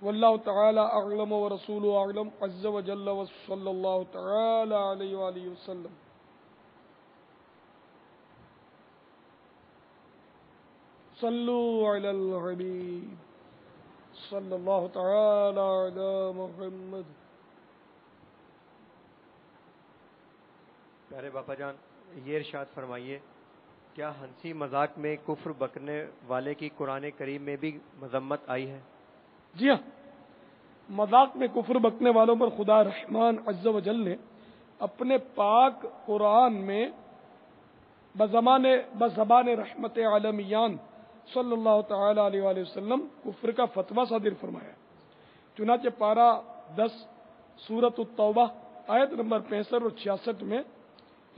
واللہ تعالی اعلم ورسولہ اعلم عز وجل وصلی اللہ تعالی علیہ وآلہ وسلم. صلو علی الحبیب صلی اللہ تعالی علی محمد. پیارے باپا جان، یہ ارشاد فرمائیے، کیا ہنسی مذاق میں کفر بکنے والے کی قرآن کریم میں بھی مذمت آئی ہے؟ جی ہاں، مذاق میں کفر بکنے والوں پر خدا رحمان عز و جل نے اپنے پاک قرآن میں بزبان رحمت عالمیان صلی اللہ تعالی علیہ وآلہ وسلم کفر کا فتویٰ صادر فرمایا. چنانچہ پارہ 10 سورۃ التوبہ آیت نمبر 65 اور 66 میں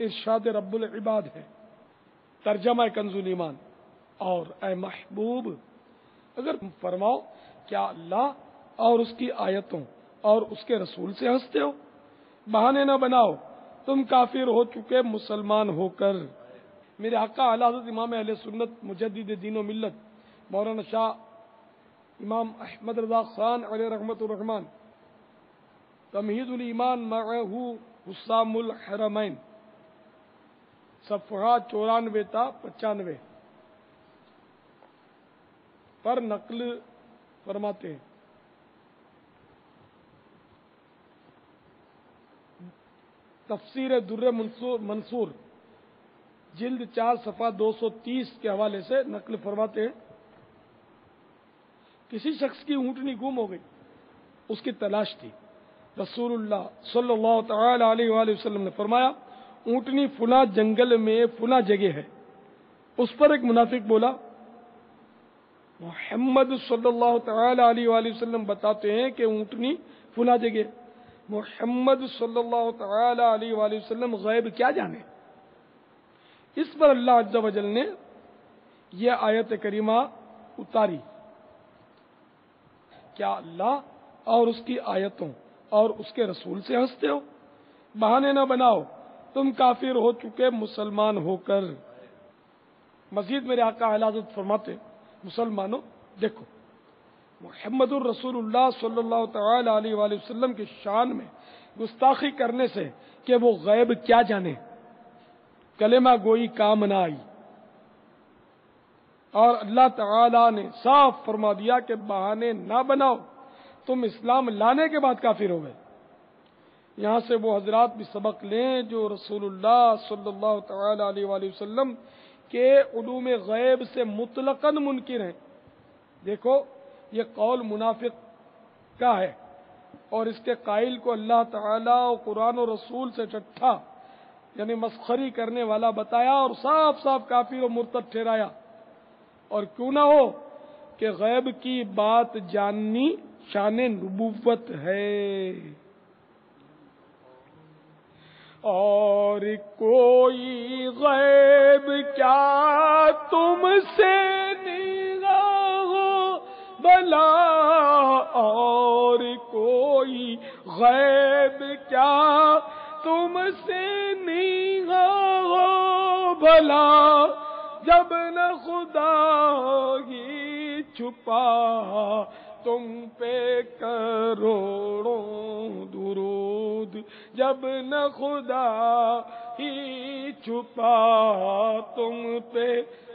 ارشاد رب العباد ہے. ترجمہ کنز ایمان: اور اے محبوب اگر تم فرماؤ کیا اللہ اور اس کی آیتوں اور اس کے رسول سے ہنستے ہو، بہانے نہ بناؤ، تم کافر ہو چکے مسلمان ہو کر. میرے آقا اعلی حضرت امام اہل سنت مجدد دین و ملت مولانا شاہ امام احمد رضا خان علیہ رحمت الرحمان تمہید الایمان معہ حسام الحرمین صفحہ 94 تا 95 پر نقل فرماتے ہیں. تفسیر در منصور جلد 4 صفحہ 230 کے حوالے سے نقل فرماتے ہیں، کسی شخص کی اونٹنی گم ہو گئی، اس کی تلاش تھی. رسول اللہ صلی اللہ تعالی علیہ وآلہ وسلم نے فرمایا اونٹنی فلاں جنگل میں فلاں جگہ ہے. اس پر ایک منافق بولا محمد صلی اللہ تعالی علیہ وآلہ وسلم بتاتے ہیں کہ اونٹنی فلاں جگہ. محمد صلی اللہ تعالی علیہ وآلہ وسلم غیب کیا جانے. اس پر اللہ عز و جل نے یہ آیت کریمہ اتاری، کیا اللہ اور اس کی آیتوں اور اس کے رسول سے ہنستے ہو، بہانے نہ بناؤ، تم کافر ہو چکے مسلمان ہو کر. مزید میرے آقا اعلی حضرت فرماتے مسلمانوں دیکھو، محمد الرسول اللہ صلی اللہ تعالی علیہ وآلہ وسلم کی شان میں گستاخی کرنے سے کہ وہ غیب کیا جانے کلمہ گوئی کام نہ آئی. اور اللہ تعالی نے صاف فرما دیا کہ بہانے نہ بناؤ، تم اسلام لانے کے بعد کافر ہو گئے. یہاں سے وہ حضرات بھی سبق لیں جو رسول اللہ صلی اللہ تعالی علیہ وآلہ وسلم کے علوم غیب سے مطلقاً منکر ہیں. دیکھو یہ قول منافق کا ہے اور اس کے قائل کو اللہ تعالی اور قرآن و رسول سے ٹھٹھا یعنی مسخری کرنے والا بتایا اور صاف صاف کافر و مرتد ٹھہرایا. اور کیوں نہ ہو کہ غیب کی بات جاننی شان نبوت ہے. اور کوئی غیب کیا تم سے نگاہ بھلا، اور کوئی غیب کیا تم سے نگاہ بھلا، جب نہ خدا ہی چھپا تم پہ کروڑوں درود، جب نہ خدا ہی چھپا تم پہ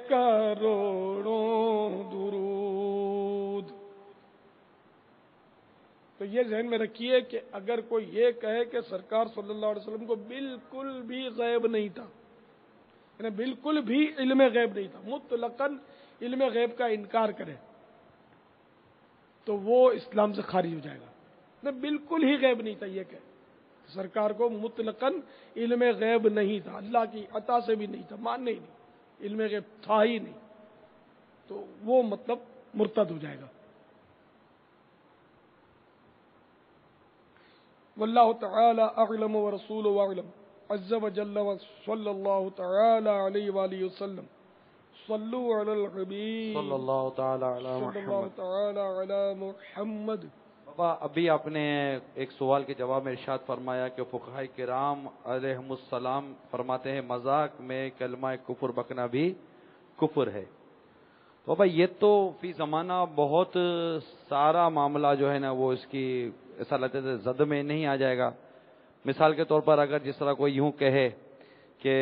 کروڑوں درود. تو یہ ذہن میں رکھیے کہ اگر کوئی یہ کہے کہ سرکار صلی اللہ علیہ وسلم کو بالکل بھی غیب نہیں تھا، یعنی بالکل بھی علم غیب نہیں تھا، مطلقاً علم غیب کا انکار کرے تو وہ اسلام سے خارج ہو جائے گا. بالکل ہی غیب نہیں تھا، یہ کہ سرکار کو مطلقاً علم غیب نہیں تھا، اللہ کی عطا سے بھی نہیں تھا، ماننے ہی نہیں، علم غیب تھا ہی نہیں، تو وہ مطلب مرتد ہو جائے گا. واللہ تعالی اعلم ورسولہ اعلم عز وجل وصلی اللہ تعالی علیہ وآلہ وسلم. صلو علی الحبیب صلی اللہ تعالی علی صلی اللہ تعالی علی محمد. بابا ابھی آپ نے ایک سوال کے جواب میں ارشاد فرمایا کہ فقہاء کرام علیہم السلام فرماتے ہیں مذاق میں کلمہ کفر بکنا بھی کفر ہے. تو بھائی یہ تو فی زمانہ بہت سارا معاملہ جو ہے نا وہ اس کی ایسا لگتا ہے زد میں نہیں آ جائے گا. مثال کے طور پر اگر جس طرح کوئی یوں کہے کہ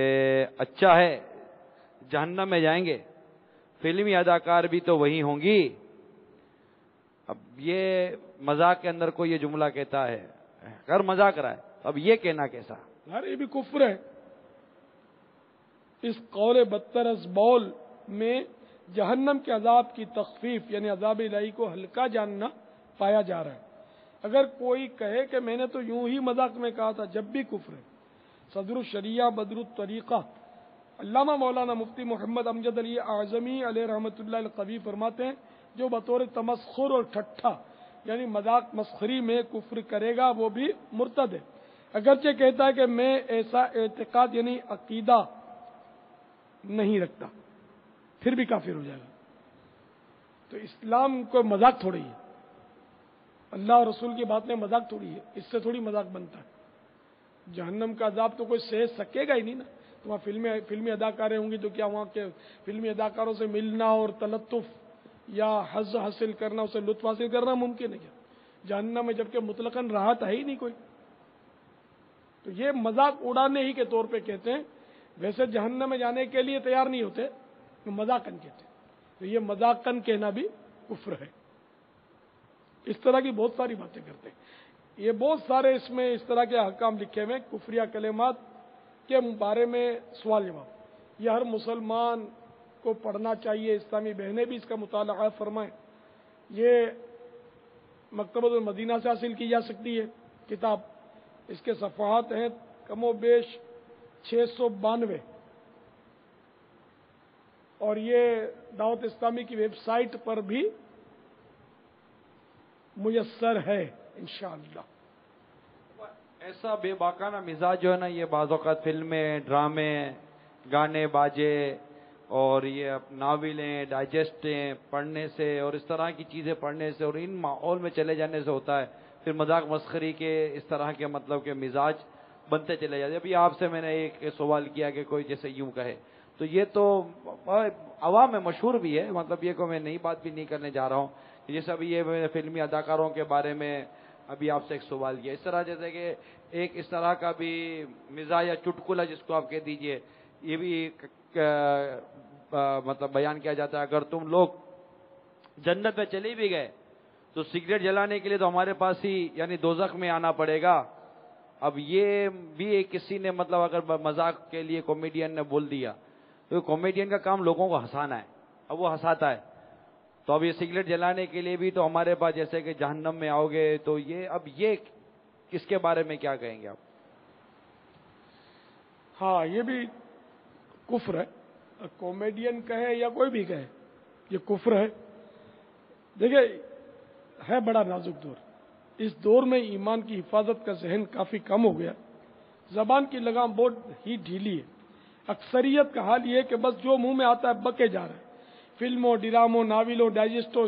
اچھا ہے جہنم میں جائیں گے, فلمی اداکار بھی تو وہی ہوں گی. اب یہ مذاق کے اندر کوئی یہ جملہ کہتا ہے, اگر مذاق رہا ہے, اب یہ کہنا کیسا؟ یار یہ بھی کفر ہے. اس قول بدتر از بول میں جہنم کے عذاب کی تخفیف یعنی عذاب الہی کو ہلکا جاننا پایا جا رہا ہے. اگر کوئی کہے کہ میں نے تو یوں ہی مذاق میں کہا تھا, جب بھی کفر ہے. صدر الشریعہ بدر الطریقہ علامہ مولانا مفتی محمد امجد علی اعظمی علیہ رحمۃ اللہ القوی فرماتے ہیں, جو بطور تمسخر اور ٹھٹھا یعنی مذاق مسخری میں کفر کرے گا وہ بھی مرتد ہے. اگرچہ کہتا ہے کہ میں ایسا اعتقاد یعنی عقیدہ نہیں رکھتا, پھر بھی کافر ہو جائے گا. تو اسلام کو مذاق تھوڑی ہے, اللہ اور رسول کی بات میں مذاق تھوڑی ہے, اس سے تھوڑی مذاق بنتا ہے. جہنم کا عذاب تو کوئی سہ سکے گا ہی نہیں نا. تو وہاں فلمی اداکاریں ہوں گی تو کیا وہاں کے فلمی اداکاروں سے ملنا اور تلطف یا حظ حاصل کرنا, اسے لطف حاصل کرنا ممکن ہے کیا جہنم میں, جبکہ مطلقاً راحت ہے ہی نہیں کوئی. تو یہ مذاق اڑانے ہی کے طور پہ کہتے ہیں. ویسے جہنم میں جانے کے لیے تیار نہیں ہوتے تو مذاقاً کہتے ہیں. تو یہ مذاقاً کہنا بھی کفر ہے. اس طرح کی بہت ساری باتیں کرتے ہیں. یہ بہت سارے اس میں اس طرح کے احکام لکھے ہوئے کفریہ کلمات کے بارے میں سوال جواب. یہ ہر مسلمان کو پڑھنا چاہیے. اسلامی بہنیں بھی اس کا مطالعہ فرمائیں. یہ مکتبۃ المدینہ سے حاصل کی جا سکتی ہے کتاب. اس کے صفحات ہیں کم و بیش 692 اور یہ دعوت اسلامی کی ویب سائٹ پر بھی میسر ہے انشاءاللہ. ایسا بے باکانہ مزاج جو ہے نا, یہ بعض اوقات فلمیں, ڈرامے, گانے باجے اور یہ ناولیں, ڈائجسٹیں پڑھنے سے اور اس طرح کی چیزیں پڑھنے سے اور ان ماحول میں چلے جانے سے ہوتا ہے. پھر مذاق مسخری کے اس طرح کے مطلب کہ مزاج بنتے چلے جاتے. ابھی آپ سے میں نے ایک سوال کیا کہ کوئی جیسے یوں کہے, تو یہ تو عوام میں مشہور بھی ہے. مطلب یہ کو میں نئی بات بھی نہیں کرنے جا رہا ہوں. جیسے ابھی یہ فلمی اداکاروں کے بارے میں ابھی آپ سے ایک سوال کیا, اس طرح جیسے کہ ایک اس طرح کا بھی مزاح یا چٹکلا جس کو آپ کہہ دیجئے, یہ بھی مطلب بیان کیا جاتا ہے. اگر تم لوگ جنت میں چلے بھی گئے تو سگریٹ جلانے کے لیے تو ہمارے پاس ہی یعنی دوزخ میں آنا پڑے گا. اب یہ بھی کسی نے مطلب اگر مذاق کے لیے کامیڈین نے بول دیا, تو کامیڈین کا کام لوگوں کو ہنسانا ہے. اب وہ ہنساتا ہے, تو اب یہ سگریٹ جلانے کے لیے بھی تو ہمارے پاس جیسے کہ جہنم میں آؤ گے, تو یہ اب یہ کس کے بارے میں کیا کہیں گے آپ؟ ہاں یہ بھی کفر ہے. کامیڈین کہے یا کوئی بھی کہے, یہ کفر ہے. دیکھیں ہے بڑا نازک دور. اس دور میں ایمان کی حفاظت کا ذہن کافی کم ہو گیا. زبان کی لگام بہت ہی ڈھیلی ہے. اکثریت کا حال یہ ہے کہ بس جو منہ میں آتا ہے بکے جا رہے ہیں. فلموں, ڈراموں, ناولوں, ڈائجسٹوں,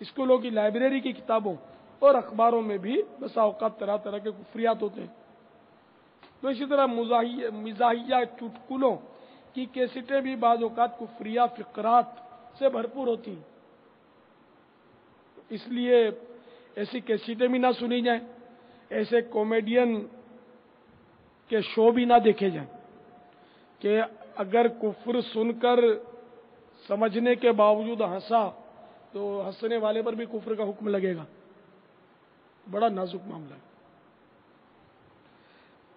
اسکولوں کی لائبریری کی کتابوں اور اخباروں میں بھی بسا اوقات طرح طرح کے کفریات ہوتے ہیں. تو اسی طرح مزاحیہ چٹکلوں کی کیسٹیں بھی بعض اوقات کفریہ فقرات سے بھرپور ہوتی ہیں. اس لیے ایسی کیسٹیں بھی نہ سنی جائیں, ایسے کامیڈین کے شو بھی نہ دیکھے جائیں کہ اگر کفر سن کر سمجھنے کے باوجود ہنسا تو ہنسنے والے پر بھی کفر کا حکم لگے گا. بڑا نازک معاملہ ہے.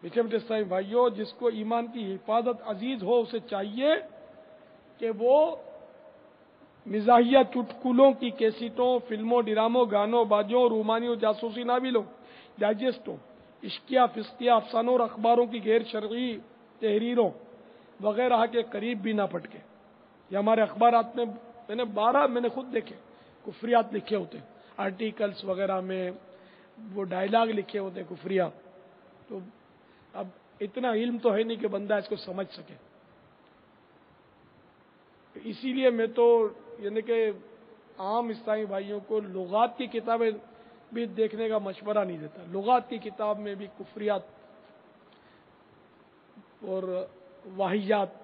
میٹھے میٹھے اسلامی بھائیوں, جس کو ایمان کی حفاظت عزیز ہو اسے چاہیے کہ وہ مزاحیہ چٹکلوں کی کیسٹوں, فلموں, ڈراموں, گانوں باجوں, رومانی اور جاسوسی ناولوں, ڈائجسٹوں, عشقیہ فسقیہ افسانوں اور اخباروں کی غیر شرعی تحریروں وغیرہ کے قریب بھی نہ پٹکے. یہ ہمارے اخبارات میں میں نے خود دیکھے کفریات لکھے ہوتے ہیں, آرٹیکلز وغیرہ میں وہ ڈائلاگ لکھے ہوتے ہیں کفریہ. تو اب اتنا علم تو ہے نہیں کہ بندہ اس کو سمجھ سکے. اسی لیے میں تو یعنی کہ عام اسلامی بھائیوں کو لغات کی کتابیں بھی دیکھنے کا مشورہ نہیں دیتا. لغات کی کتاب میں بھی کفریات اور واہیات